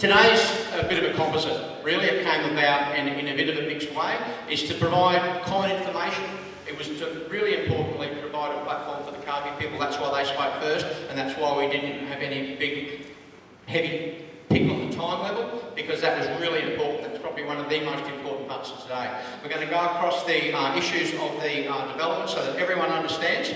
Today's a bit of a composite. Really, it came about in a bit of a mixed way, is to provide common information. It was to really importantly provide a platform for the Carby people. That's why they spoke first, and that's why we didn't have any big, heavy pick on the time level, because that was really important. That's probably one of the most important parts of today. We're going to go across the issues of the development so that everyone understands.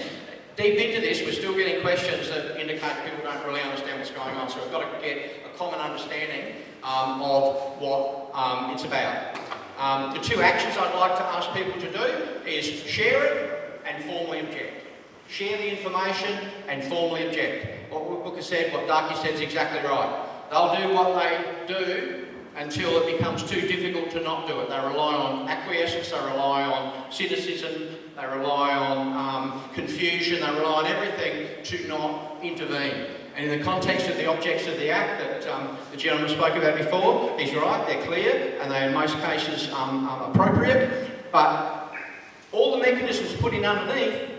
Deep into this, we're still getting questions that indicate people don't really understand what's going on, so we've got to get a common understanding of what it's about. The two actions I'd like to ask people to do is share it and formally object. Share the information and formally object. What Booker said, what Darky said is exactly right. They'll do what they do until it becomes too difficult to not do it. They rely on acquiescence, they rely on cynicism, they rely on confusion, they rely on everything to not intervene. And in the context of the objects of the Act that the gentleman spoke about before, he's right, they're clear, and they're in most cases appropriate, but all the mechanisms put in underneath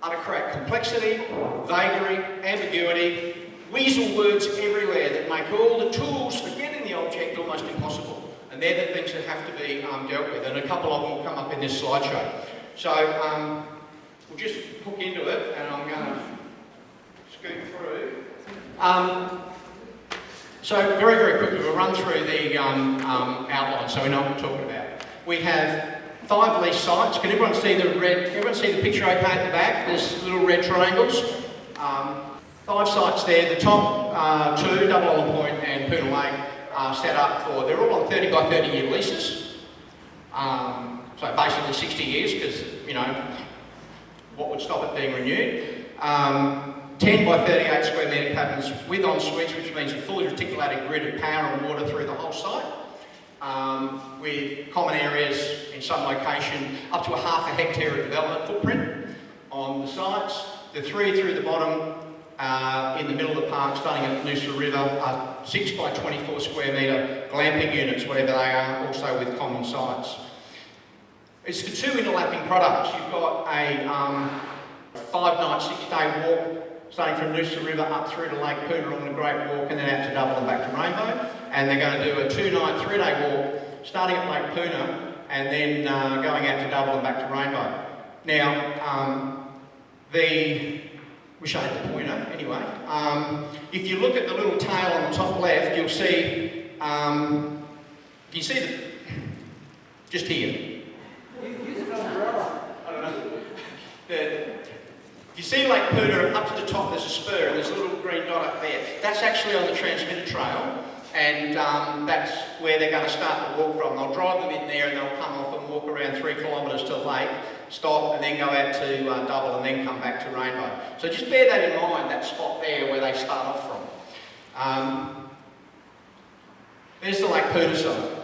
are to create complexity, vagary, ambiguity, weasel words everywhere that make all the tools for getting the object almost impossible. And they're the things that have to be dealt with, and a couple of them will come up in this slideshow. So we'll just hook into it, and I'm going to scoot through. So very, very quickly, we'll run through the outline so we know what we're talking about. We have 5 lease sites. Can everyone see the red? Everyone see the picture okay at the back? There's little red triangles. 5 sites there. The top 2, Double Island Point and Poona Lake, are set up for. They're all on 30 by 30 year leases. So basically 60 years, because you know what would stop it being renewed. 10 by 38 square metre cabins with en suites, which means a fully reticulated grid of power and water through the whole site, with common areas in some location, up to a half a hectare of development footprint on the sites. The 3 through the bottom, in the middle of the park, starting at Noosa River, are 6 by 24 square metre glamping units, whatever they are, also with common sites. It's for 2 interlapping products. You've got a 5-night, 6-day walk, starting from Noosa River up through to Lake Poona on the Great Walk, and then out to Double and back to Rainbow. And they're going to do a 2-night, 3-day walk, starting at Lake Poona, and then going out to Double and back to Rainbow. Now, wish I had the pointer, anyway. If you look at the little tail on the top left, you'll see, you see the, just here. I don't know. You see Lake Poona, up to the top there's a spur and there's a little green dot up there. That's actually on the transmitter trail, and that's where they're going to start the walk from. They'll drive them in there and they'll come off and walk around 3 kilometres to the lake, stop and then go out to Double and then come back to Rainbow. So just bear that in mind, that spot there where they start off from. There's the Lake Poona side.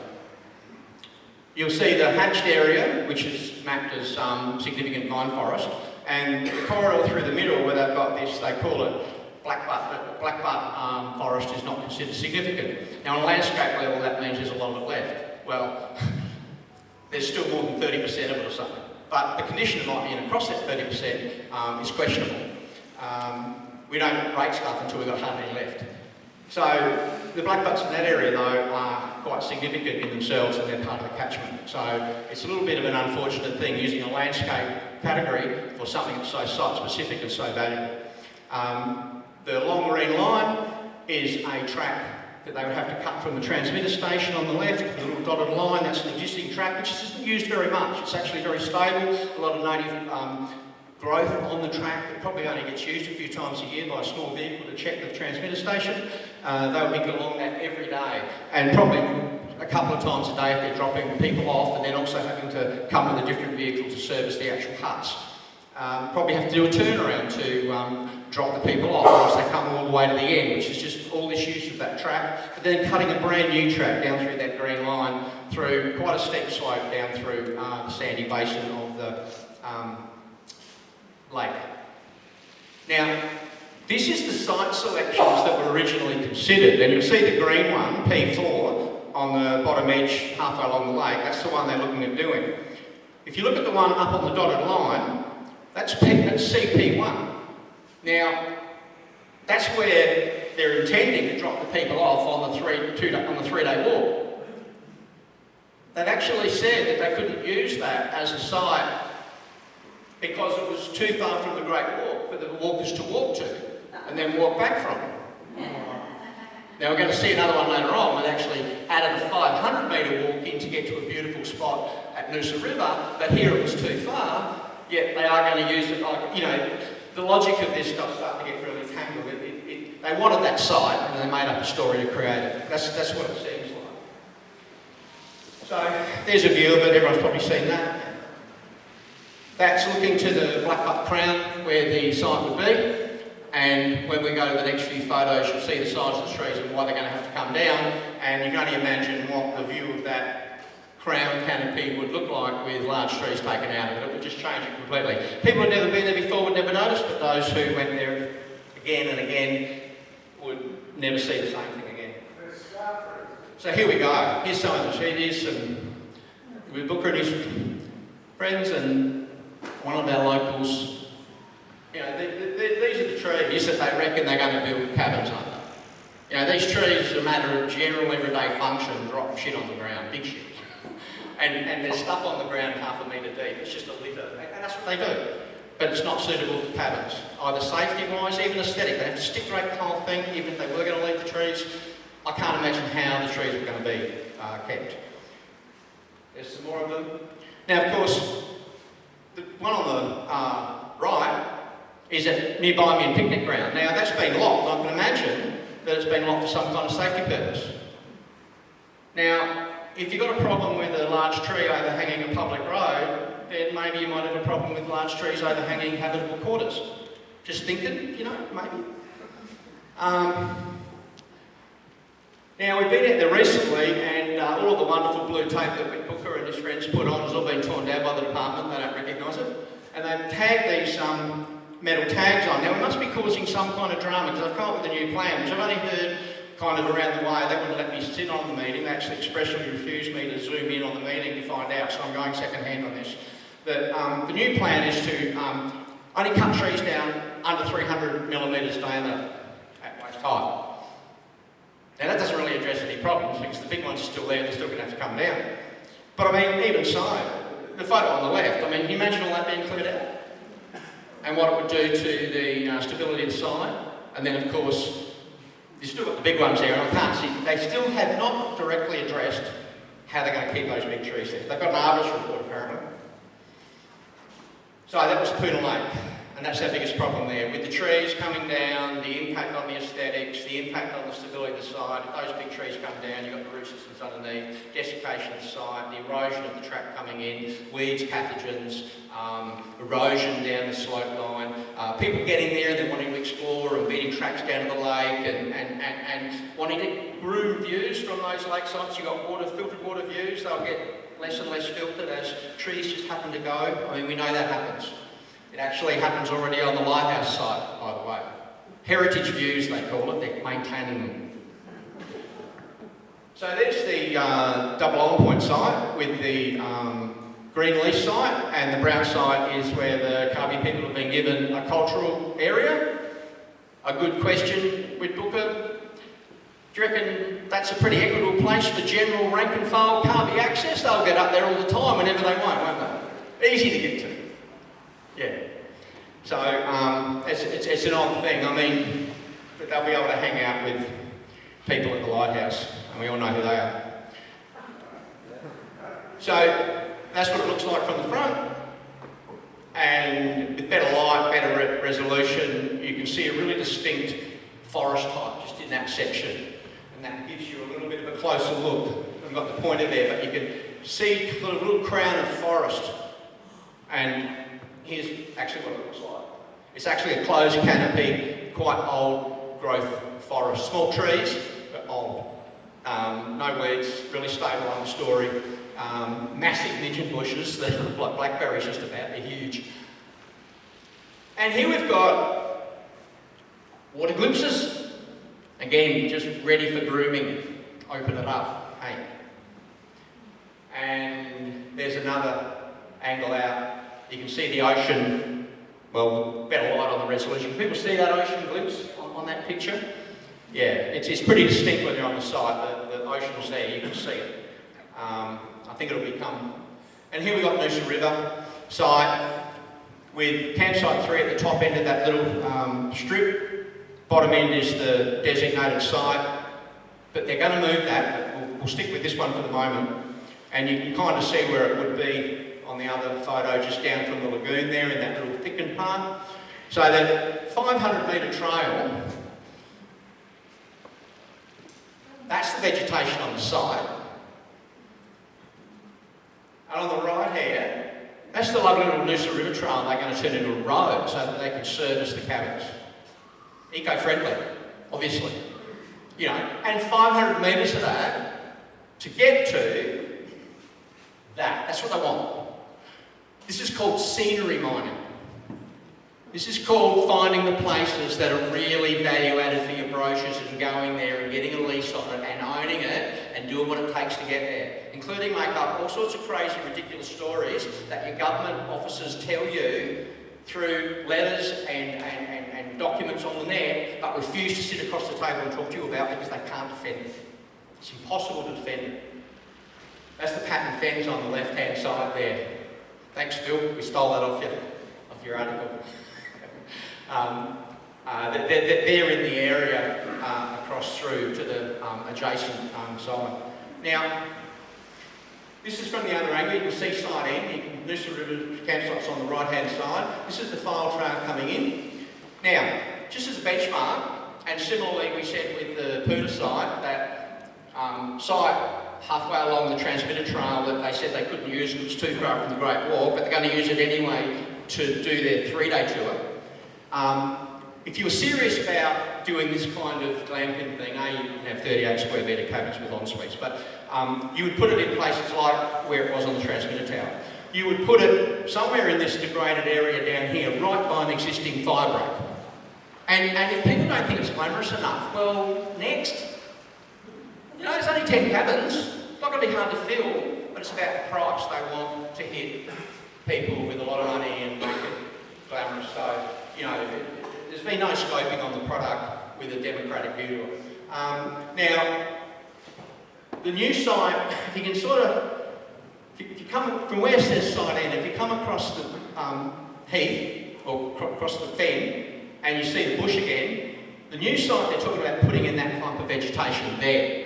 You'll see the hatched area, which is mapped as significant vine forest, and the corridor through the middle where they've got this, they call it blackbutt, but blackbutt forest is not considered significant. Now on a landscape level that means there's a lot of it left. Well, there's still more than 30% of it or something, but the condition that might be in across that 30% is questionable. We don't rate stuff until we've got hardly left. So the blackbutts in that area though are quite significant in themselves, and they're part of the catchment. So it's a little bit of an unfortunate thing using a landscape category for something that's so site specific and so valuable. The long green line is a track that they would have to cut from the transmitter station on the left. The little dotted line, that's an existing track which isn't used very much. It's actually very stable. A lot of native growth on the track. It probably only gets used a few times a year by a small vehicle to check the transmitter station. They'll be along that every day, and probably a couple of times a day if they're dropping people off, and then also having to come with a different vehicle to service the actual huts. Probably have to do a turnaround to drop the people off, or else they come all the way to the end, which is just all this use of that track, but then cutting a brand new track down through that green line, through quite a steep slope down through the sandy basin of the lake. Now, this is the site selections that were originally considered, and you'll see the green one, P4, on the bottom edge halfway along the lake. That's the one they're looking at doing. If you look at the one up on the dotted line, that's CP1. Now, that's where they're intending to drop the people off on the 3 on the 3-day walk. They've actually said that they couldn't use that as a site because it was too far from the Great Walk for the walkers to walk to and then walk back from. Now we're going to see another one later on. We've actually added a 500-metre walk in to get to a beautiful spot at Noosa River, but here it was too far, yet they are going to use it like, you know, the logic of this stuff's starting to get really tangled. They wanted that site and they made up a story to create it. That's what it seems like. So there's a view of it, everyone's probably seen that. That's looking to the Blackbutt Crown where the site would be. And when we go to the next few photos, you'll see the size of the trees and why they're going to have to come down. And you can only imagine what the view of that crown canopy would look like with large trees taken out of it. It would just change it completely. People who'd never been there before would never notice, but those who went there again and again would never see the same thing again. So here we go. Here's some of the trees. With Booker and his friends and one of our locals. You know, these are the trees that they reckon they're going to build cabins under. You know, these trees are a matter of general everyday function, drop shit on the ground, big shit. And there's stuff on the ground 1/2 metre deep, it's just a litter, and that's what they do. But it's not suitable for cabins, either safety-wise, even aesthetic. They have to stick rake the whole thing, even if they were going to leave the trees. I can't imagine how the trees were going to be kept. There's some more of them. Now, of course, the one on the right is a nearby me picnic ground. Now that's been locked. I can imagine that it's been locked for some kind of safety purpose. Now, if you've got a problem with a large tree overhanging a public road, then maybe you might have a problem with large trees overhanging habitable quarters. Just thinking, you know, maybe. Now we've been out there recently and all of the wonderful blue tape that Whit Booker and his friends put on has all been torn down by the department. They don't recognise it. And they've tagged these metal tags on. Now it must be causing some kind of drama because I've come up with a new plan, which I've only heard kind of around the way. They wouldn't let me sit on the meeting. They actually expressly refused me to zoom in on the meeting to find out, so I'm going second hand on this. But the new plan is to only cut trees down under 300 millimetres diameter at waist height. Now that doesn't really address any problems because the big ones are still there, they're still going to have to come down. But I mean, even so, the photo on the left, I mean, can you imagine all that being cleared out? And what it would do to the stability of the site. And then of course, you've still got the big ones there, and I can't see, they still have not directly addressed how they're going to keep those big trees there. They've got an arborist report apparently. So that was Poona Lake, and that's our biggest problem there. With the trees coming down, the impact on the aesthetics, the impact on the stability of the site. If those big trees come down, you've got the root systems underneath, desiccation of the site, the erosion of the track coming in, weeds, pathogens, erosion down the slope line, people getting there and then wanting to explore and beating tracks down to the lake and wanting to groom views from those lake sites. You've got water, filtered water views, they'll get less and less filtered as trees just happen to go. I mean, we know that happens. It actually happens already on the lighthouse site, by the way. Heritage views, they call it, they're maintaining them. So there's the double on point site with the green lease site, and the brown site is where the Kabi people have been given a cultural area. A good question with Booker. Do you reckon that's a pretty equitable place for general rank and file Kabi access? They'll get up there all the time whenever they want, won't they? Easy to get to. Yeah. So it's an odd thing. I mean, they'll be able to hang out with people at the lighthouse, and we all know who they are. So that's what it looks like from the front. And with better light, better resolution, you can see a really distinct forest type just in that section. And that gives you a little bit of a closer look. I've got the pointer there, but you can see the little crown of forest. And here's actually what it looks like. It's actually a closed canopy, quite old growth forest. Small trees, but old. No weeds, really stable understory. Massive midget bushes that look like blackberries just about, they're huge. And here we've got water glimpses. Again, just ready for grooming. Open it up, hey. And there's another angle out. You can see the ocean, well, better light on the resolution. Can people see that ocean glimpse on that picture? Yeah, it's pretty distinct when you're on the site. The ocean's there, you can see it. I think it'll become... And here we've got Noosa River site with campsite 3 at the top end of that little strip. Bottom end is the designated site, but they're going to move that. But we'll stick with this one for the moment. And you can kind of see where it would be on the other photo, just down from the lagoon there in that little thickened part. So the 500 metre trail, that's the vegetation on the site. And on the right here, that's the lovely little Noosa River Trail they're going to turn into a road so that they can service the cabins. Eco-friendly, obviously. You know, and 500 metres of that to get to that's what they want. This is called scenery mining. This is called finding the places that are really value added for your brochures and going there and getting a lease on it and owning it and doing what it takes to get there, including make up all sorts of crazy, ridiculous stories that your government officers tell you through letters and documents on the net, but refuse to sit across the table and talk to you about because they can't defend it. It's impossible to defend it. That's the pattern fens on the left-hand side there. Thanks, Phil. We stole that off your article. They're in the area across through to the adjacent side. Now, this is from the other angle. You can see side end. Noosa River campsite's on the right-hand side. This is the file trail coming in. Now, just as a benchmark, and similarly we said with the Poona site, that site halfway along the transmitter trail that they said they couldn't use because it was too far from the Great Walk, but they're going to use it anyway to do their 3-day tour. If you were serious about doing this kind of glamping thing, you can have 38 square metre cabins with en-suites, but you would put it in places like where it was on the transmitter tower. You would put it somewhere in this degraded area down here, right by an existing fire break. And if people don't think it's glamorous enough, well, next. You know, it's only 10 cabins. It's not going to be hard to fill, but it's about the price they want to hit people with a lot of money and make it glamorous. So, you know, there's been no scoping on the product with a democratic view to it. Now, the new site, if you can sort of, if you come from where it says site end, if you come across the heath, or across the fen, and you see the bush again, the new site they're talking about putting in that clump of vegetation there.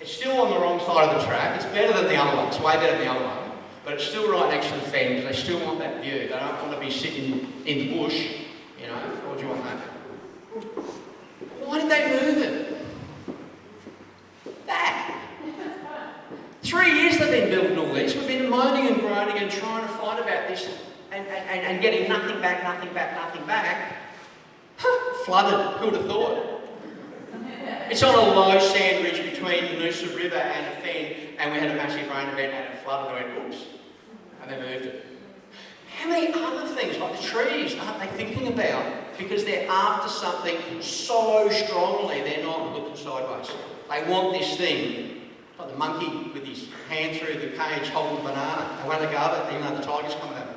It's still on the wrong side of the track. It's better than the other one. It's way better than the other one. But it's still right next to the fen because they still want that view. They don't want to be sitting in the bush, you know. Or do you want that? Why did they move it? That. 3 years they've been building all this. We've been moaning and groaning and trying to fight about this and getting nothing back. Flooded. Who would have thought? It's on a low sand ridge between the Noosa River and a fen, and we had a massive rain event and it flooded and went, oops, and they moved it. How many other things, like the trees, aren't they thinking about? Because they're after something so strongly, they're not looking sideways. They want this thing, like the monkey with his hand through the cage holding the banana. They won't let go of it, even though the tiger's coming at them.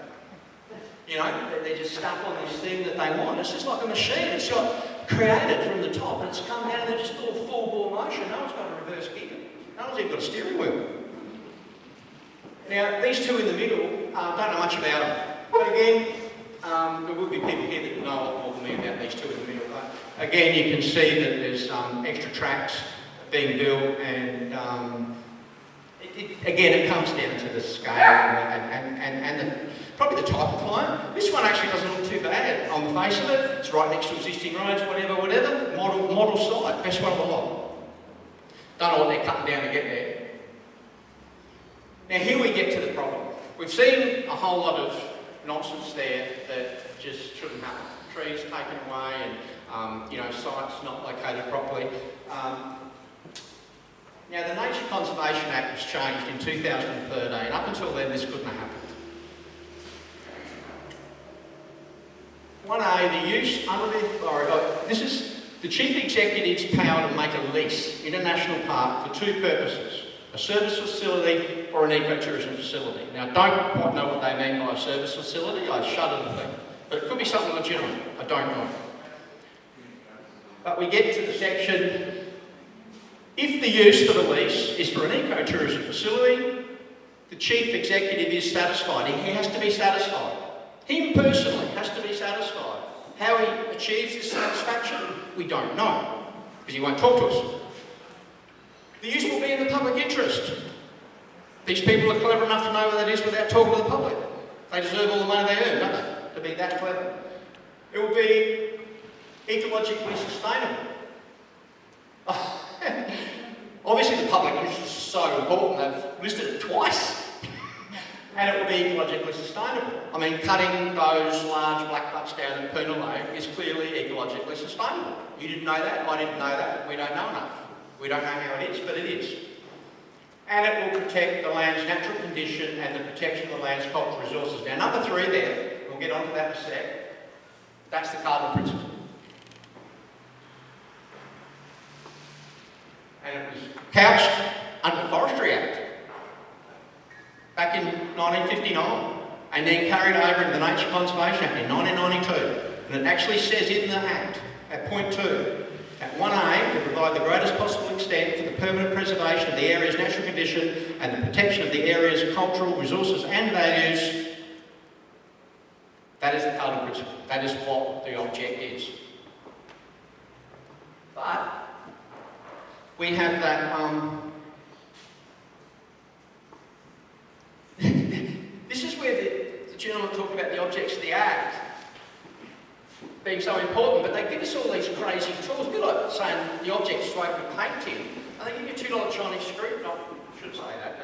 You know, they're just stuck on this thing that they want. It's just like a machine. It's got created from the top and it's come down and they're just all full bore motion. No one's got a reverse gear. No one's even got a steering wheel. Now, these two in the middle, don't know much about them. But again, there will be people here that know a lot more than me about these two in the middle. But again, you can see that there's extra tracks being built and again, it comes down to the scale and probably the type of client. This one actually doesn't look too bad on the face of it. It's right next to existing roads, whatever. Model site, best one of the lot. Don't know what they're cutting down to get there. Now here we get to the problem. We've seen a whole lot of nonsense there that just shouldn't happen. Trees taken away and you know, sites not located properly. Now the Nature Conservation Act was changed in 2013. Up until then this couldn't have happened. 1A, the use under the authority, this is the Chief Executive's power to make a lease in a national park for two purposes, a service facility or an ecotourism facility. Now I don't quite know what they mean by a service facility, I shudder to think, but it could be something legitimate, I don't know. But we get to the section, if the use for the lease is for an ecotourism facility, the chief executive is satisfied. He has to be satisfied. He personally has to be satisfied. How he achieves this satisfaction, we don't know, because he won't talk to us. The use will be in the public interest. These people are clever enough to know what that is without talking to the public. They deserve all the money they earn, don't they, to be that clever. It will be ecologically sustainable. Obviously the public interest is so important, they've listed it twice. And it will be ecologically sustainable. I mean, cutting those large black butts down in Cooloola is clearly ecologically sustainable. You didn't know that, I didn't know that, we don't know enough. We don't know how it is, but it is. And it will protect the land's natural condition and the protection of the land's cultural resources. Now, number 3 there, we'll get onto that in a sec, that's the cardinal principle. And it was couched under the Forestry Act back in 1959 and then carried over into the Nature Conservation Act in 1992. And it actually says in the Act, at point 2, at 1A, to provide the greatest possible extent for the permanent preservation of the area's natural condition and the protection of the area's cultural resources and values. That is the cardinal principle. That is what the object is. But we have that, this is where the gentleman talked about the objects of the Act being so important, but they give us all these crazy tools. A bit like saying the object's to open a paint tin. They give you $2 Chinese screwdriver. I shouldn't say that,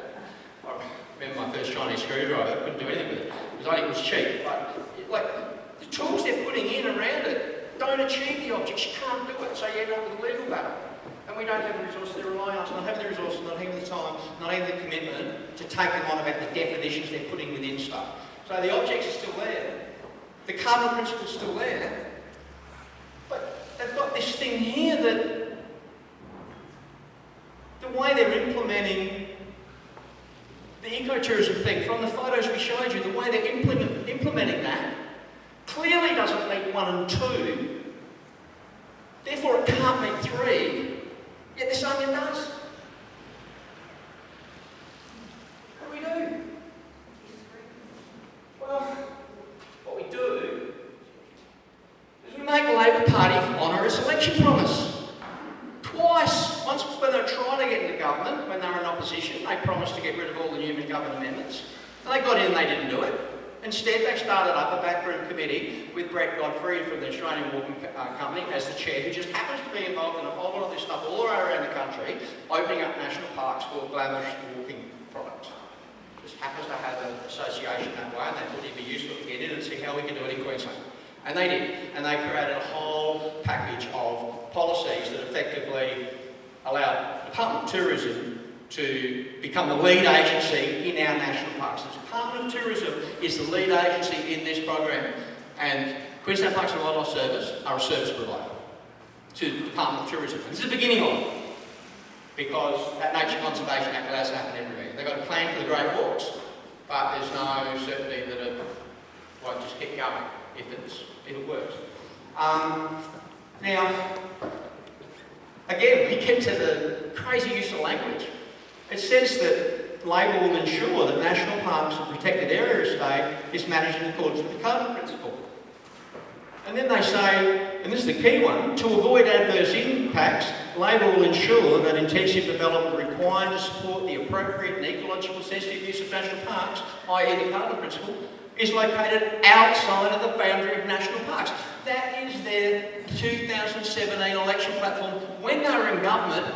but I remember my first Chinese screwdriver. I couldn't do anything with it. It was cheap. But like the tools they're putting in around it don't achieve the objects. You can't do it, so you end up with a legal battle. And we don't have the resources. They're relying on us, not having the resources, not having the time, not having the commitment to take them on about the definitions they're putting within stuff. So the objects are still there. The cardinal principle is still there. But they've got this thing here that the way they're implementing the ecotourism thing, from the photos we showed you, the way they're implementing that clearly doesn't meet 1 and 2. Therefore it can't meet 3. Yet they're saying it does. What do we do? Well, what we do is we make the Labor Party honour its election promise. Twice. Once when they were trying to get into government, when they were in opposition, they promised to get rid of all the Newman government amendments. And they got in and they didn't do it. Instead, they started up a backroom committee with Brett Godfrey from the Australian Walking Company as the chair, who just happens to be involved in a whole lot of this stuff all around the country, opening up national parks for glamorous walking products. Just happens to have an association that way, and they thought it'd be useful to get in and see how we can do it in Queensland. And they did. And they created a whole package of policies that effectively allowed the Department of Tourism to become the lead agency in our national parks. The Department of Tourism is the lead agency in this program, and Queensland Parks and Wildlife Service are a service provider to the Department of Tourism. And this is the beginning of it, because that Nature Conservation Act allows to happen everywhere. They've got a plan for the Great Walks, but there's no certainty that it won't just keep going if it works. Now, again, we get to the crazy use of language. It says that Labor will ensure that national parks and protected area estate is managed in accordance with the cardinal principle. And then they say, and this is the key one, to avoid adverse impacts, Labor will ensure that intensive development required to support the appropriate and ecological sensitive use of national parks, i.e. the cardinal principle, is located outside of the boundary of national parks. That is their 2017 election platform when they were in government,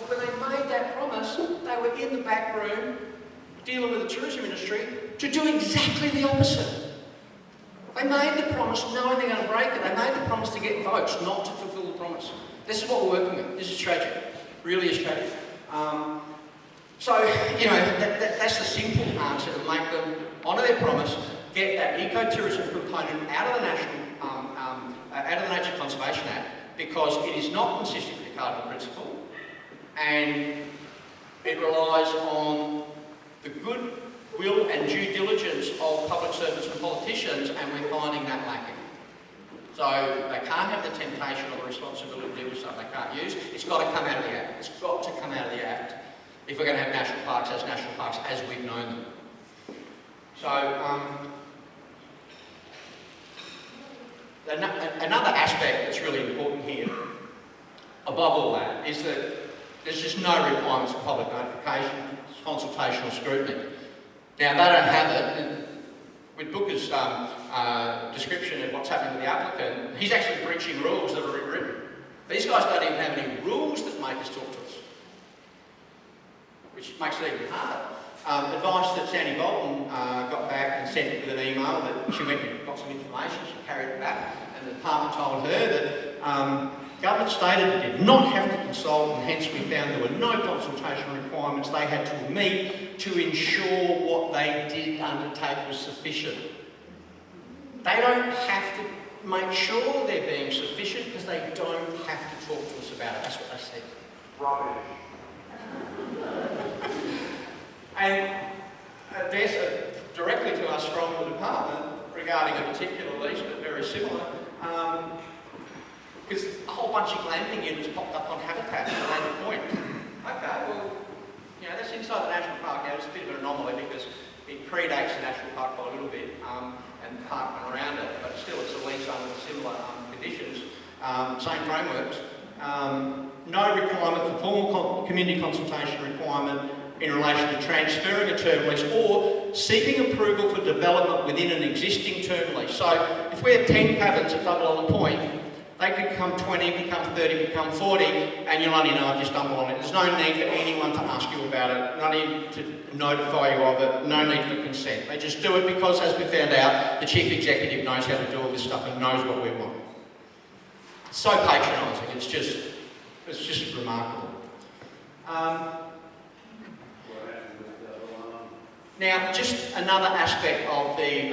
when they made that promise, they were in the back room dealing with the tourism industry to do exactly the opposite. They made the promise knowing they're going to break it. They made the promise to get votes, not to fulfil the promise. This is what we're working with. This is tragic. Really is tragic. So, that's the simple answer, to make them honour their promise, get that ecotourism component out of the Nature Conservation Act, because it is not consistent with the cardinal principle, and it relies on the goodwill and due diligence of public servants and politicians, and we're finding that lacking. So they can't have the temptation or the responsibility to deal with something they can't use. It's got to come out of the Act. It's got to come out of the Act if we're going to have national parks as we've known them. So another aspect that's really important here, above all that, is that there's just no requirements for public notification, consultation or scrutiny. Now, they don't have it. With Booker's description of what's happening with the applicant, he's actually breaching rules that are written. These guys don't even have any rules that make us talk to us, which makes it even harder. Advice that Sandy Bolton got back and sent it with an email that she went and got some information, she carried it back, and the department told her that government stated it did not have to consult, and hence we found there were no consultation requirements they had to meet to ensure what they did undertake was sufficient. They don't have to make sure they're being sufficient because they don't have to talk to us about it. That's what they said. Rubbish. And there's directly to us from the department regarding a particular lease, but very similar, because a whole bunch of glamping units popped up on Habitat at a later point. Okay, well, you know, that's inside the national park now. It's a bit of an anomaly because it predates the national park by a little bit and the parkland around it, but still it's a lease under similar conditions, same frameworks. No requirement for formal community consultation requirement in relation to transferring a term lease or seeking approval for development within an existing term lease. So if we have 10 cabins at Double Island Point, they could become 20, become 30, become 40, and you'll only know if you stumble on it. There's no need for anyone to ask you about it, no need to notify you of it, no need for consent. They just do it because, as we found out, the chief executive knows how to do all this stuff and knows what we want. It's so patronising, it's just remarkable. Now, just another aspect of the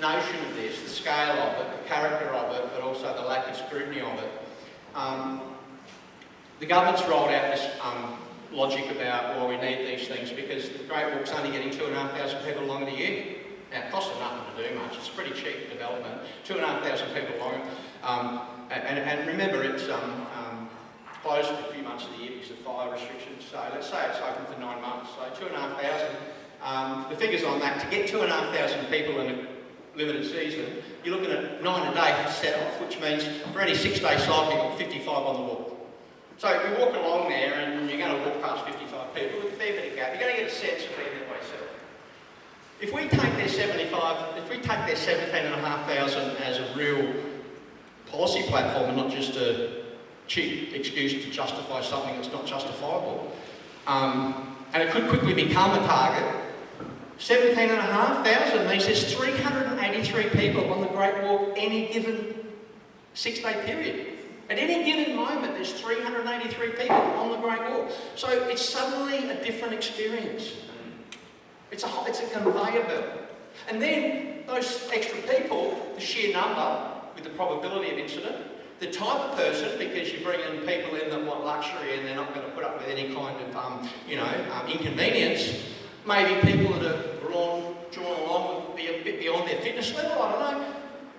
notion of this, the scale of it, the character of it, but also the lack of scrutiny of it. The government's rolled out this logic about, well, we need these things because the Great Walk's only getting 2,500 people along in a year. Now, it costs them nothing to do much. It's pretty cheap development. 2,500 people along. And remember, it's closed for a few months of the year because of fire restrictions. So let's say it's open for 9 months. So 2,500. The figures on that, to get 2,500 people in a limited season, you're looking at 9 a day to set off, which means for any 6-day cycle, you've got 55 on the walk. So if you're walking along there and you're going to walk past 55 people with a fair bit of gap, you're going to get a sense of being there by yourself. If we take their 17,500 as a real policy platform and not just a cheap excuse to justify something that's not justifiable, and it could quickly become a target, 17,500 means there's 383 people on the Great Walk any given 6-day period. At any given moment, there's 383 people on the Great Walk. So it's suddenly a different experience. It's a conveyor belt. And then those extra people, the sheer number with the probability of incident, the type of person, because you bring in people in that want luxury and they're not going to put up with any kind of, inconvenience. Maybe people that are drawn along would be a bit beyond their fitness level, I don't know.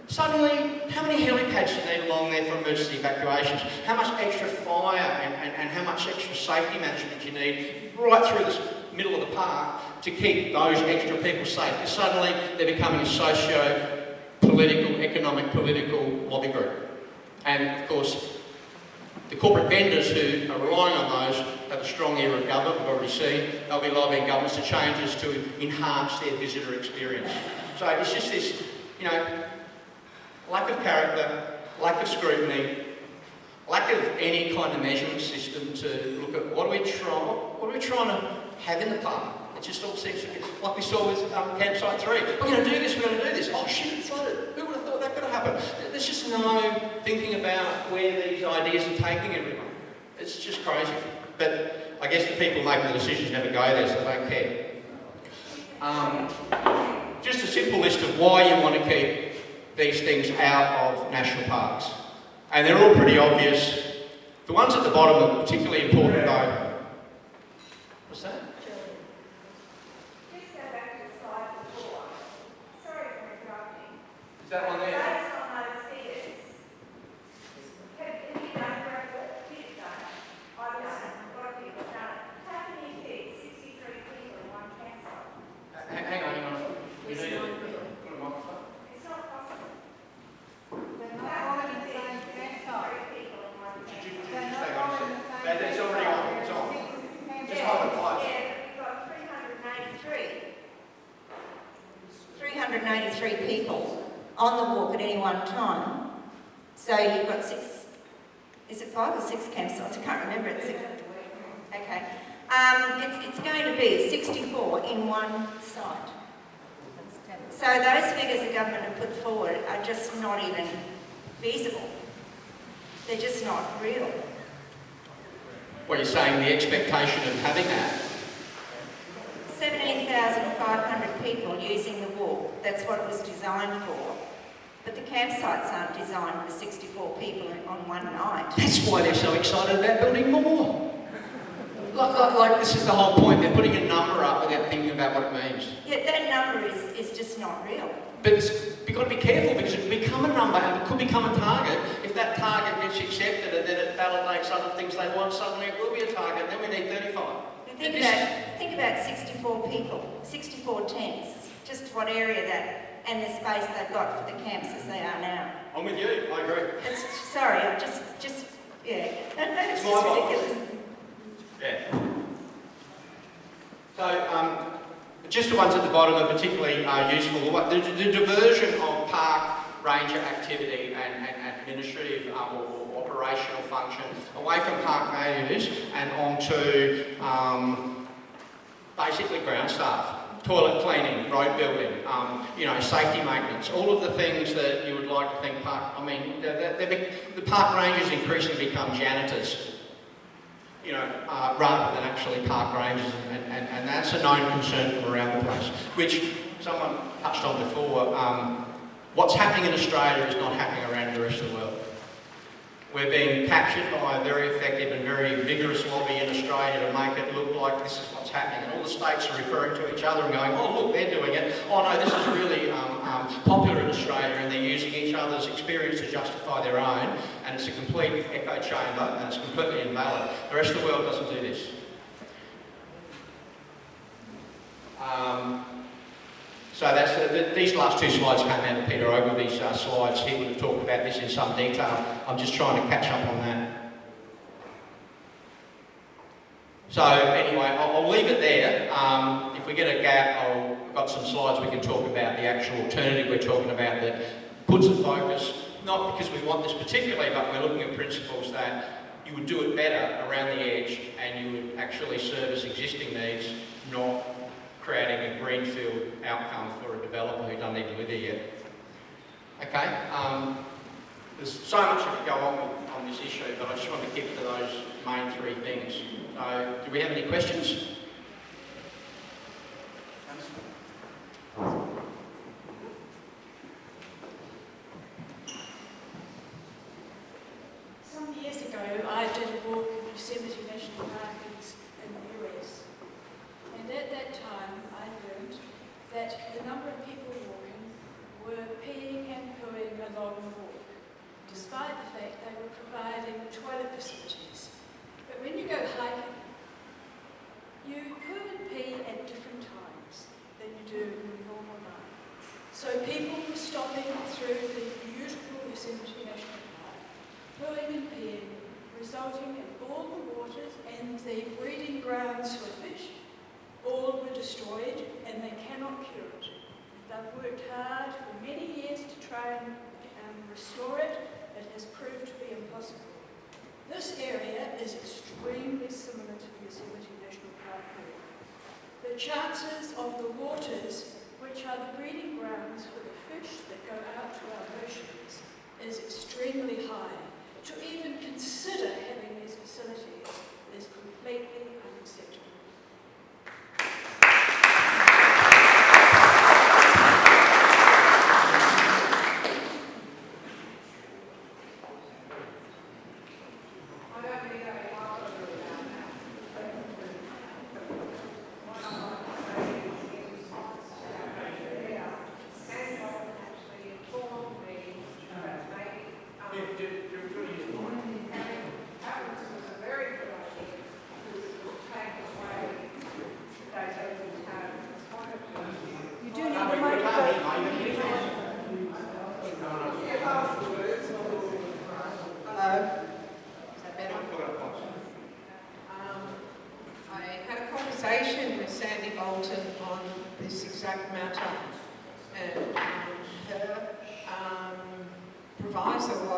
Suddenly, how many helipads do you need along there for emergency evacuations? How much extra fire and how much extra safety management you need right through this middle of the park to keep those extra people safe? Because suddenly they're becoming a socio-political, economic, political lobby group. And of course, the corporate vendors who are relying on those have a strong ear of government. We've already seen they'll be lobbying governments to changes to enhance their visitor experience. So it's just this, lack of character, lack of scrutiny, lack of any kind of measurement system to look at what are we trying to have in the park. It just all seems to be like we saw with campsite 3. We're going to do this. Oh shit, it flooded. Who would have thought that could have happened? There's just no thinking about where these ideas are taking everyone. It's just crazy. But I guess the people making the decisions never go there, so they don't care. Just a simple list of why you want to keep these things out of national parks. And they're all pretty obvious. The ones at the bottom are particularly important though. What's that? Just go back to the slide before. Sorry for interrupting. Is that one there? Based on those on the walk at any one time. So you've got 6, is it 5 or 6 campsites? I can't remember. It's 6. Okay. It's going to be 64 in one site. So those figures the government have put forward are just not even feasible. They're just not real. What you're saying, the expectation of having that? 17,500 people using the walk. That's what it was designed for. But the campsites aren't designed for 64 people on one night. That's why they're so excited about building more. Like this is the whole point. They're putting a number up without thinking about what it means. Yeah, that number is just not real. But you've got to be careful because it can become a number and it could become a target. If that target gets accepted and then it validates other things they want, suddenly it will be a target. Then we need 35. Think about 64 people, 64 tents, just what area that, and the space they've got for the camps as they are now. I'm with you, I agree. Sorry, I just yeah. It's just ridiculous. Yeah. So, just the ones at the bottom are particularly useful. The diversion of park ranger activity and administrative or operational function away from park values and onto basically ground staff, toilet cleaning, road building, safety maintenance, all of the things that you would like to think park. I mean, the park rangers increasingly become janitors. Rather than actually park rangers, and that's a known concern from around the place, which someone touched on before. What's happening in Australia is not happening around the rest of the world. We're being captured by a very effective and very vigorous lobby in Australia to make it look like this is what's happening, and all the states are referring to each other and going, oh look, they're doing it, oh no, this is really popular in Australia, and they're using each other's experience to justify their own, and it's a complete echo chamber and it's completely invalid. The rest of the world doesn't do this. So that's these last 2 slides came out of Peter Ogilvy's slides. He would have talked about this in some detail. I'm just trying to catch up on that. So anyway, I'll leave it there. If we get a gap, I've got some slides we can talk about the actual alternative we're talking about that puts a focus, not because we want this particularly, but we're looking at principles that you would do it better around the edge and you would actually service existing needs, not creating a greenfield outcome for a developer who doesn't even live here yet. Okay, there's so much I could go on this issue, but I just want to keep to those main 3 things. So, do we have any questions? Some years ago, I did a walk in Yosemite National Park in the US. And at that time, I learned that the number of people walking were peeing and pooing along the walk, despite the fact they were providing toilet facilities. But when you go hiking, you poo and pee at different times than you do in the normal life. So people were stopping through the beautiful Yosemite National Park, pooing and peeing, resulting in all the waters and the breeding grounds for fish. All were destroyed and they cannot cure it. They've worked hard for many years to try and restore it. It has proved to be impossible. This area is extremely similar to the Yosemite National Park area. The chances of the waters, which are the breeding grounds for the fish that go out to our oceans, is extremely high. To even consider having these facilities is completely unacceptable.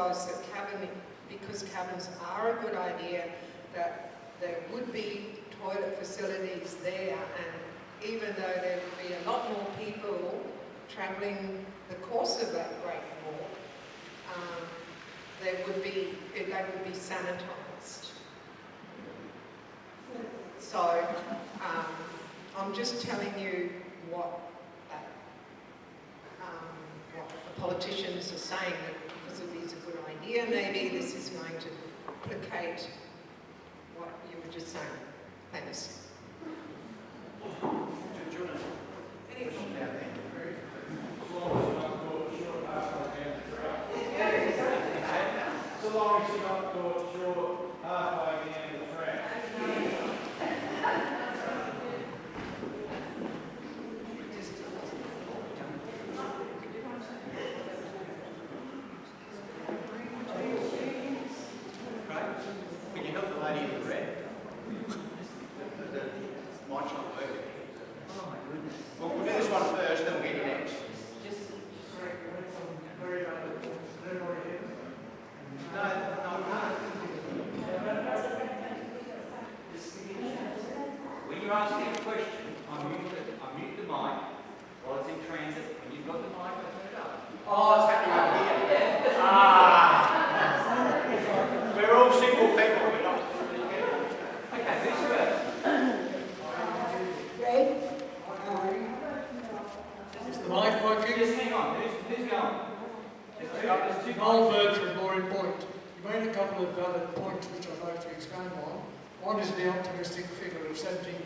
was that because cabins are a good idea, that there would be toilet facilities there, and even though there would be a lot more people travelling the course of that Great Walk, they would be sanitised. So I'm just telling you what the politicians are saying, that because it is a good idea, maybe this is going to placate what you were just saying. Thanks. So long as you're not caught short halfway at the end of the track. Can you help the lady in the red? The mic's not working. Oh my goodness. Well, we'll do this one first, then we'll get you next. When you're asking a question, unmute the mic while it's in transit. When you've got the mic, I turn it up. Oh, it's happening up here. We're all single people. We're not. Okay, who's first? Greg? Is the mic working? Just hang on. Who's going? There's two Goldbergs are more important. You made a couple of valid points which I'd like to expand on. One is the optimistic figure of 17,500.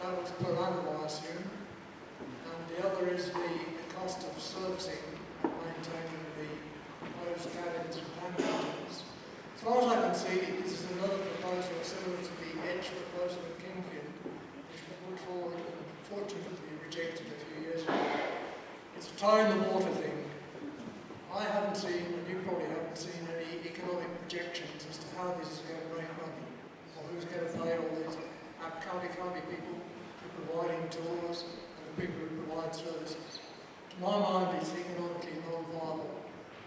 That was per annum, I assume. And the other is the cost of servicing and maintaining the proposed cabins and campings. As far as I can see, this is another proposal similar to the Edge proposal of Kingpin, which was put forward and unfortunately rejected a few years ago. It's a toe in the water thing. I haven't seen, and you probably haven't seen, any economic projections as to how this is going to make money, or who's going to pay all these county people providing tours and the people who provide services. To my mind, it's economically non-viable,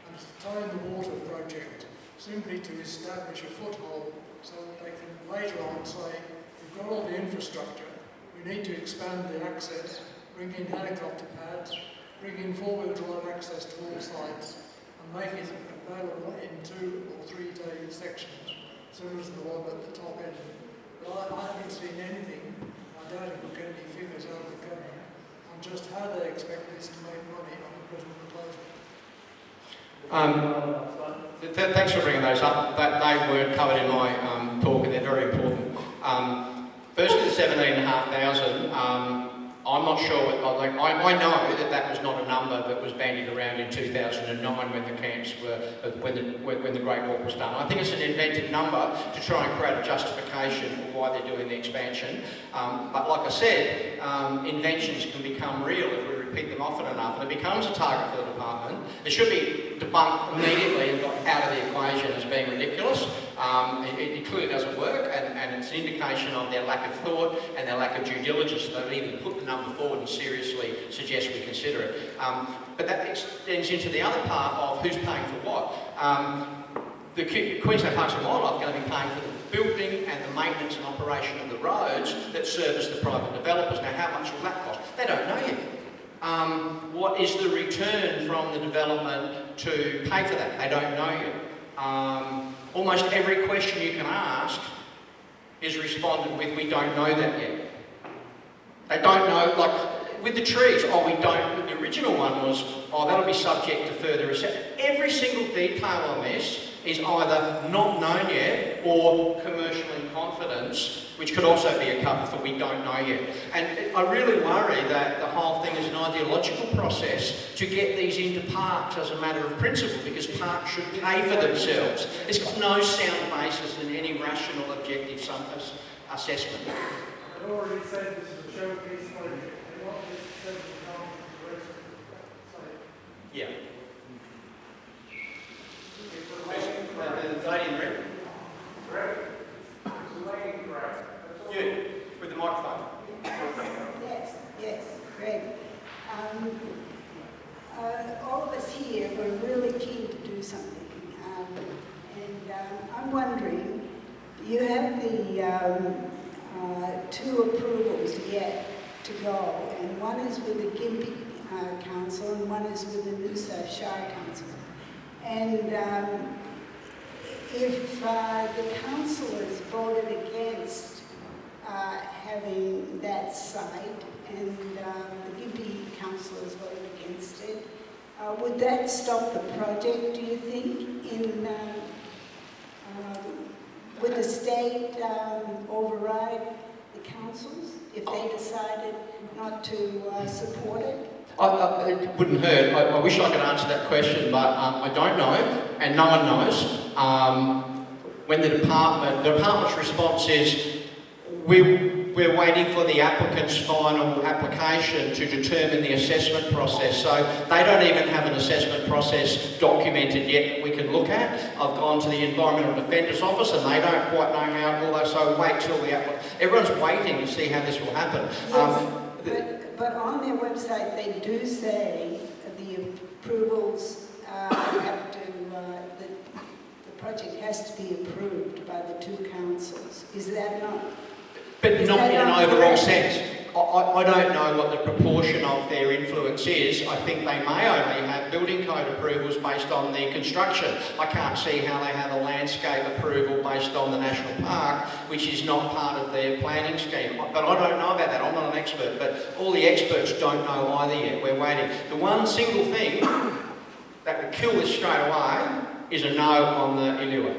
and it's a toe in the water project, simply to establish a foothold so that they can later on say, we've got all the infrastructure, we need to expand the access, bring in helicopter pads, bring in four-wheel drive access to all sites, and make it available in 2 or 3 day sections, similar to the one at the top end. But I haven't seen anything, I doubt if we'll get any figures out of the government, on just how they expect this to make money on the present proposal. Thanks for bringing those up. They weren't covered in my talk, and they're very important. Firstly, the 17,500. I'm not sure. I know that was not a number that was bandied around in 2009 when the camps were, when the Great Walk was done. I think it's an invented number to try and create a justification for why they're doing the expansion. But like I said, inventions can become real if we repeat them often enough, and it becomes a target for the department. It should be debunked immediately and got out of the equation as being ridiculous. It clearly doesn't work, and it's an indication of their lack of thought and their lack of due diligence that they even put the number forward and seriously suggest we consider it. But that extends into the other part of who's paying for what. The Queensland Parks and Wildlife are going to be paying for the building and the maintenance and operation of the roads that service the private developers. Now, how much will that cost? They don't know yet. What is the return from the development to pay for that? They don't know yet. Almost every question you can ask is responded with, we don't know that yet. They don't know, like with the trees, oh, we don't, the original one was, oh, that'll be subject to further assessment. Every single detail on this is either not known yet or commercial in confidence, which could also be a cover for we don't know yet. And I really worry that the whole thing is an ideological process to get these into parks as a matter of principle, because parks should pay for themselves. It's got no sound basis in any rational, objective assessment. I've already said this is a showpiece project. They want this to come to the rest of the site. Yeah. The lady in red. Correct? It's a lady, correct? You, with the microphone. Yes, Greg. All of us here were really keen to do I'm wondering, you have the 2 approvals yet to go, and one is with the Gympie Council and one is with the New South Shire Council. And if the councillors voted against having that site and the Gympie councillors voted against it, would that stop the project, do you think, in would the state override the councils if they decided not to support it? It wouldn't hurt. I wish I could answer that question, but I don't know, and no one knows. When the department's response is, we're waiting for the applicant's final application to determine the assessment process. So they don't even have an assessment process documented yet that we can look at. I've gone to the Environmental Defender's Office and they don't quite know how it will, so wait till everyone's waiting to see how this will happen. Yes, but on their website they do say the approvals have to, the project has to be approved by the 2 councils. Is that not? But not in an overall sense. I don't know what the proportion of their influence is. I think they may only have building code approvals based on the construction. I can't see how they have a landscape approval based on the national park, which is not part of their planning scheme. But I don't know about that. I'm not an expert. But all the experts don't know either yet. We're waiting. The one single thing that would kill this straight away is a no on the Ilua.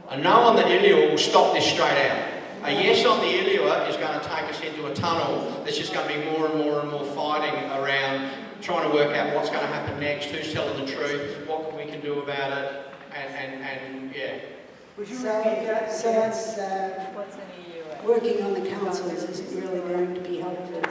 A no on the Ilua will stop this straight out. A yes on the Ilua is going to take us into a tunnel that's just going to be more and more and more fighting around trying to work out what's going to happen next, who's telling the truth, what we can do about it, and yeah. So it's, working on the councils isn't really going to be helpful.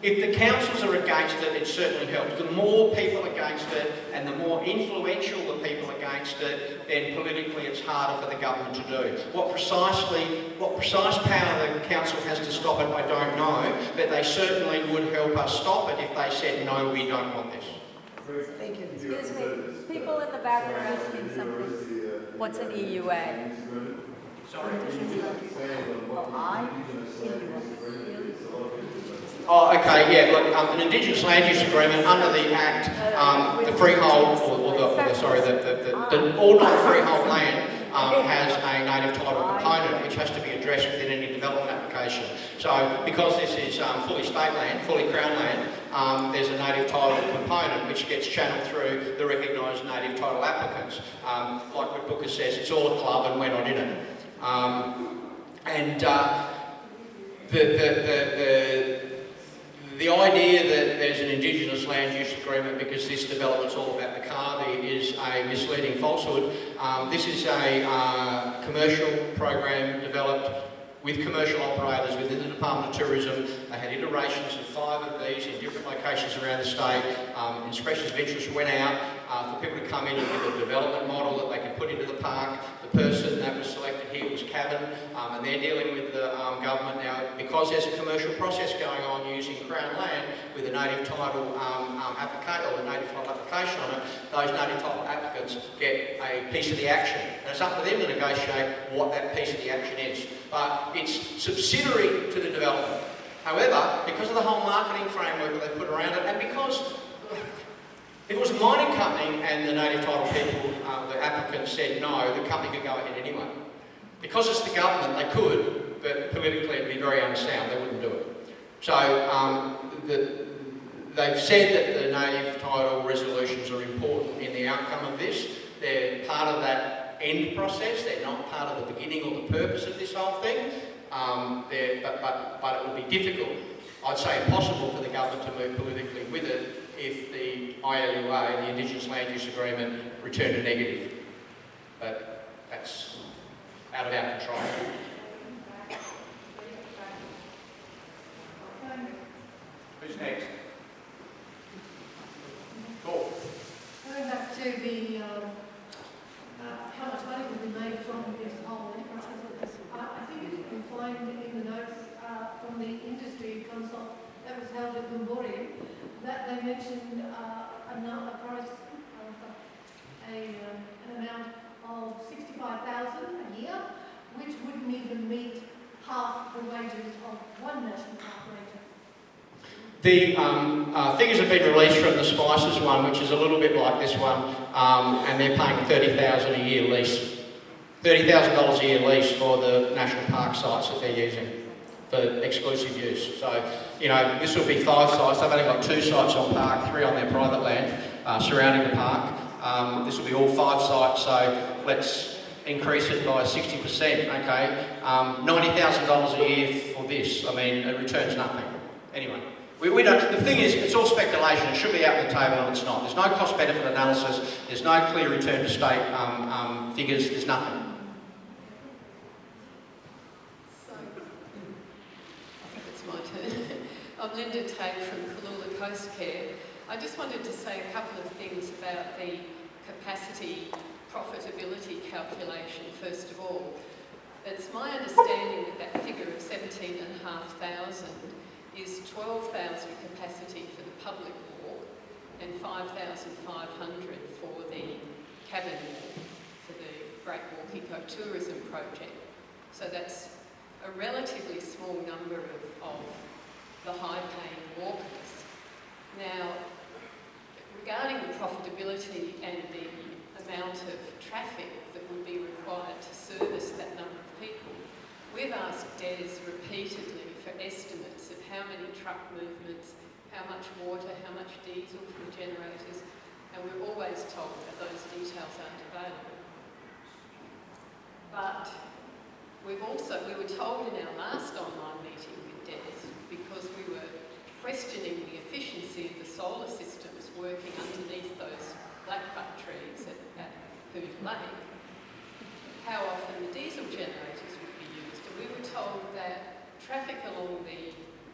If the councils are against it, it certainly helps. The more people against it and the more influential the people against it, then politically it's harder for the government to do. What precise power the council has to stop it, I don't know, but they certainly would help us stop it if they said, no, we don't want this. Thank you. Excuse me, people in the back are asking something. What's an EUA? Sorry? Well, Oh, okay, yeah, look, an Indigenous land use agreement under the Act, the freehold, the all non-freehold land has a native title component which has to be addressed within any development application. So, because this is fully state land, fully Crown land, there's a native title component which gets channeled through the recognised native title applicants. Like what Booker says, it's all a club and we're not in it. The idea that there's an Indigenous land use agreement because this development's all about the Kavi is a misleading falsehood. This is a commercial program developed with commercial operators within the Department of Tourism. They had iterations of 5 of these in different locations around the state. Expressions of interest went out for people to come in and give a development model that they could put into the park. The person that was selected here was Cavan, and they're dealing with the government now because there's a commercial process going on using Crown land with a native title application or a native title application on it. Those native title applicants get a piece of the action, and it's up to them to negotiate what that piece of the action is. But it's subsidiary to the development. However, because of the whole marketing framework that they put around it, and because if it was a mining company and the native title people, the applicants said no, the company could go ahead anyway. Because it's the government, they could, but politically it'd be very unsound, they wouldn't do it. So they've said that the native title resolutions are important in the outcome of this. They're part of that end process, they're not part of the beginning or the purpose of this whole thing. But it would be difficult, I'd say impossible for the government to move politically with it if the ILUA, the Indigenous Land Use Agreement, returned a negative. But that's out of our control. Who's next? Cool. Going back to the how much money will be made from this whole enterprise, I think you can find in the notes from the industry consult that was held at Gumbori that they mentioned a price, an amount of of 65,000 a year, which wouldn't even meet half the wages of one national park ranger. The figures have been released from the Spices one, which is a little bit like this one, and they're paying $30,000 a year lease. $30,000 a year lease for the national park sites that they're using for exclusive use. So, you know, this will be 5 sites. They've only got 2 sites on park, 3 on their private land surrounding the park. This will be all 5 sites, so let's increase it by 60%, okay? $90,000 a year for this. I mean, it returns nothing. Anyway, we don't, the thing is, it's all speculation. It should be out on the table and it's not. There's no cost-benefit analysis. There's no clear return to state figures. There's nothing. I'm Linda Tate from Cooloola Coast Care. I just wanted to say a couple of things about the capacity profitability calculation first of all. It's my understanding that that figure of 17,500 is 12,000 capacity for the public walk and 5,500 for the cabin walk for the Great Walk Ecotourism project. So that's a relatively small number of the high-paying walkers. Now, regarding the profitability and the amount of traffic that would be required to service that number of people, we've asked Des repeatedly for estimates of how many truck movements, how much water, how much diesel from generators, and we're always told that those details aren't available. But we were told in our last online meeting with Des, because we were questioning the efficiency of the solar systems working underneath those blackbutt trees at Hood Lake, how often the diesel generators would be used. And we were told that traffic along the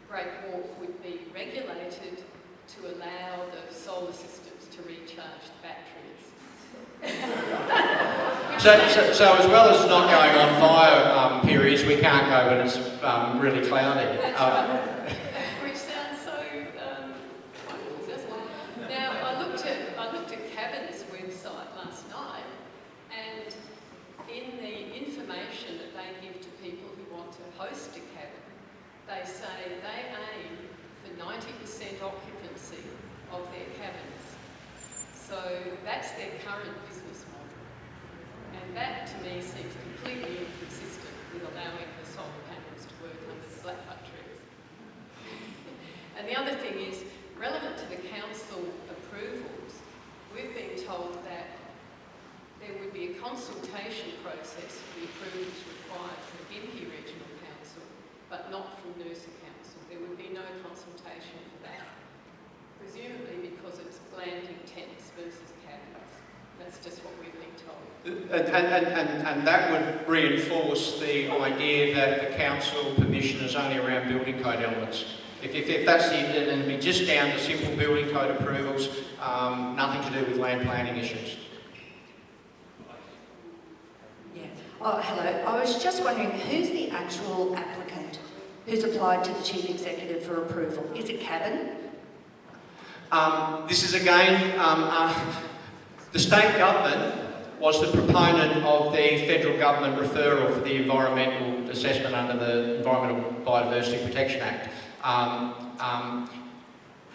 Great Walk would be regulated to allow the solar systems to recharge the batteries. So as well as not going on fire periods, we can't go when it's really cloudy. Which sounds so wonderful, doesn't it? Now, I looked at Cabin's website last night, and in the information that they give to people who want to host a cabin, they say they aim for 90% occupancy of their cabins. So that's their current business model. And that, to me, seems completely inconsistent with allowing the solar panels to work under the blackbutt trees. And the other thing is, relevant to the council approvals, we've been told that there would be a consultation process for the approvals required from Gympie Regional Council, but not from Noosa Council. There would be no consultation for that, presumably because it's glamping tents versus cabins. That's just what we've been told. And that would reinforce the idea that the council permission is only around building code elements. If that's the, then it'd be just down to simple building code approvals, nothing to do with land planning issues. Yeah. Oh, hello. I was just wondering, who's the actual applicant who's applied to the Chief Executive for approval? Is it Cabin? This is again, the state government was the proponent of the federal government referral for the environmental assessment under the Environmental Biodiversity Protection Act,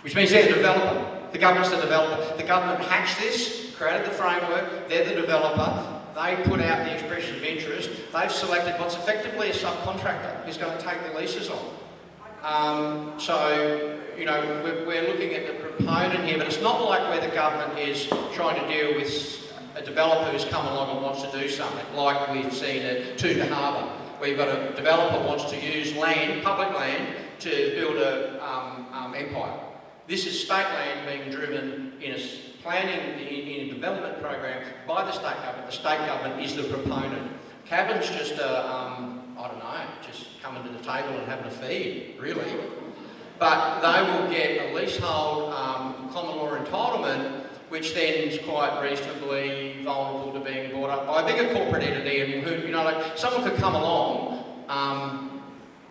which means they're the developer. The government's the developer. The government hatched this, created the framework, they're the developer. They put out the expression of interest. They've selected what's effectively a subcontractor who's going to take the leases on. So, you know, we're looking at the proponent here, but it's not like where the government is trying to deal with a developer who's come along and wants to do something, like we've seen at Tudor Harbour, where you've got a developer who wants to use land, public land, to build a empire. This is state land being driven in a planning, in a development program by the state government. The state government is the proponent. Cabin's just I don't know, just coming to the table and having a feed, really. But they will get a leasehold common law entitlement, which then is quite reasonably vulnerable to being bought up by a bigger corporate entity, and who, you know, like someone could come along,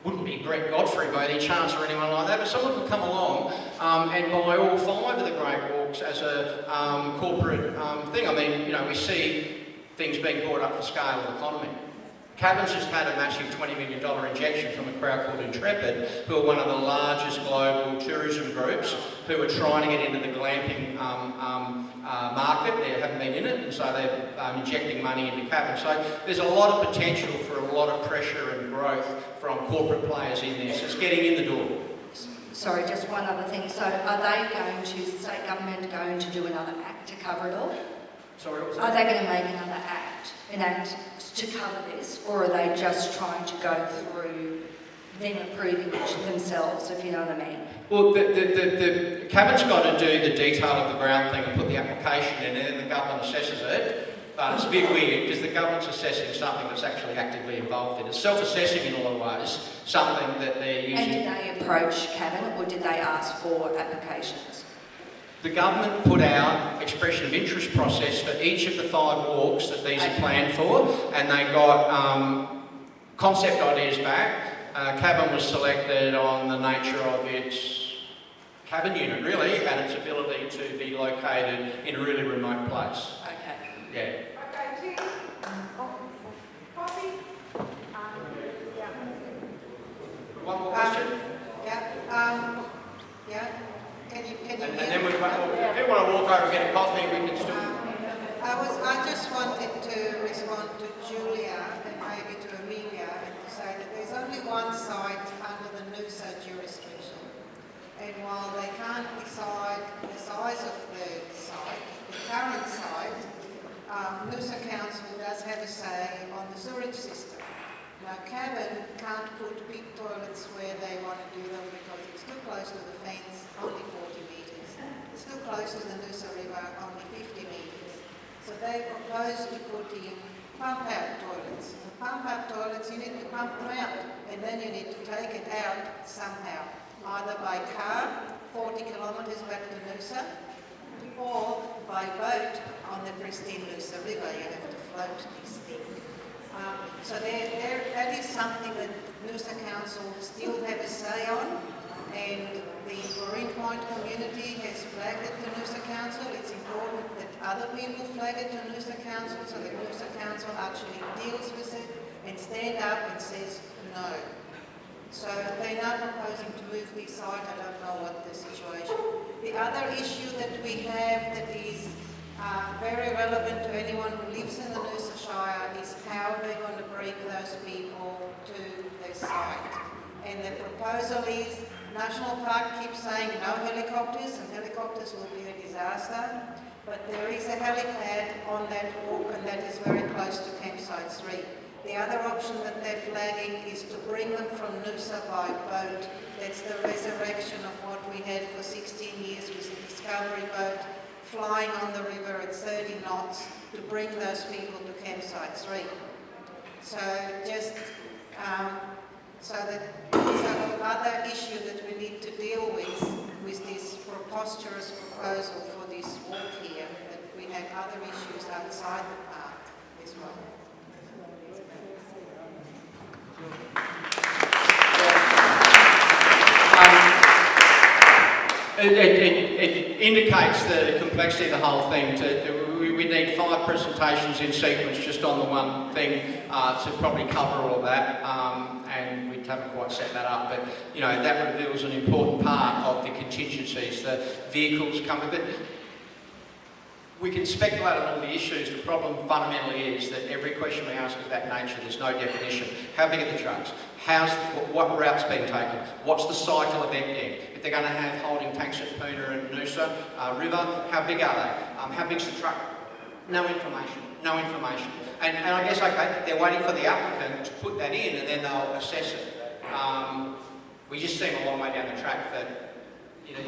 wouldn't be Brett Godfrey by any chance or anyone like that, but someone could come along and buy all 5 of the Great Walks as a corporate thing. I mean, you know, we see things being brought up the scale of the economy. Cabin's just had a massive $20 million injection from a crowd called Intrepid, who are one of the largest global tourism groups who are trying to get into the glamping market. They haven't been in it, and so they're injecting money into Cabin. So there's a lot of potential for a lot of pressure and growth from corporate players in this. It's getting in the door. Sorry, just one other thing. So are they going to, is the state government going to do another act to cover it all? Sorry, what was Are that? they going to make another act to cover this, or are they just trying to go through them approving it themselves, if you know what I mean? Well, the Cabin's got to do the detail of the ground thing and put the application in, and then the government assesses it. But it's a bit weird because the government's assessing something that's actually actively involved in it. It's self-assessing in a lot of ways, something that they're using. And did they approach Cabin, or did they ask for applications? The government put out expression of interest process for each of the 5 walks that these are planned for, and they got concept ideas back. Cabin was selected on the nature of its cabin unit, really, and its ability to be located in a really remote place. Okay. Yeah. Okay, cheers. Coffee? One more question? Yeah. Can you And hear then me? if you want to walk over and get a coffee, we can still... I just wanted to respond to Julia and maybe to Amelia and to say that there's only one site under the Noosa jurisdiction. And while they can't decide the size of the site, the current site, Noosa Council does have a say on the sewage system. Now, Cabin can't put big toilets where they want to do them because it's too close to the fence, only 40 metres. It's too close to the Noosa River, only 50 metres. So they propose to put in pump-out toilets. And pump-out toilets, you need to pump them out, and then you need to take it out somehow, either by car, 40 kilometres back to Noosa, or by boat on the pristine Noosa River. You have to float these things. So that is something that Noosa Council still have a say on, and the Marine Point community has flagged it to Noosa Council. It's important that other people flag it to Noosa Council so that Noosa Council actually deals with it and stand up and says no. So they're now proposing to move this site. I don't know what the situation. The other issue that we have that is very relevant to anyone who lives in the Noosa Shire is how they're going to bring those people to their site. And the proposal is, National Park keeps saying no helicopters, and helicopters will be a disaster, but there is a helipad on that walk, and that is very close to Campsite 3. The other option that they're flagging is to bring them from Noosa by boat. That's the resurrection of what we had for 16 years with the Discovery boat, flying on the river at 30 knots to bring those people to Campsite 3. So just so that there's a other issue that we need to deal with this preposterous proposal for this walk here, that we have other issues outside the park as well. It indicates the complexity of the whole thing. We need 5 presentations in sequence just on the one thing to probably cover all of that, and we haven't quite set that up, but you know, that reveals an important part of the contingencies. The vehicles come with it. We can speculate on all the issues. The problem fundamentally is that every question we ask of that nature, there's no definition. How big are the trucks? What route's being taken? What's the cycle of emptying? If they're going to have holding tanks at Poona and Noosa River, how big are they? How big's the truck? No information. No information. And I guess, okay, they're waiting for the applicant to put that in and then they'll assess it. We just seem a long way down the track that, you know,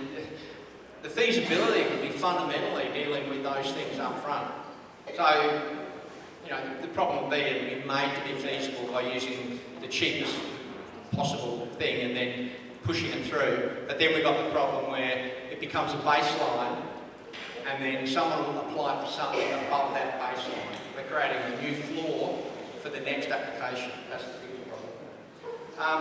the feasibility would be fundamentally dealing with those things up front. So, you know, the problem would be it would be made to be feasible by using the cheapest possible thing and then pushing it through. But then we've got the problem where it becomes a baseline and then someone will apply for something above that baseline. We're creating a new floor for the next application. That's the biggest problem.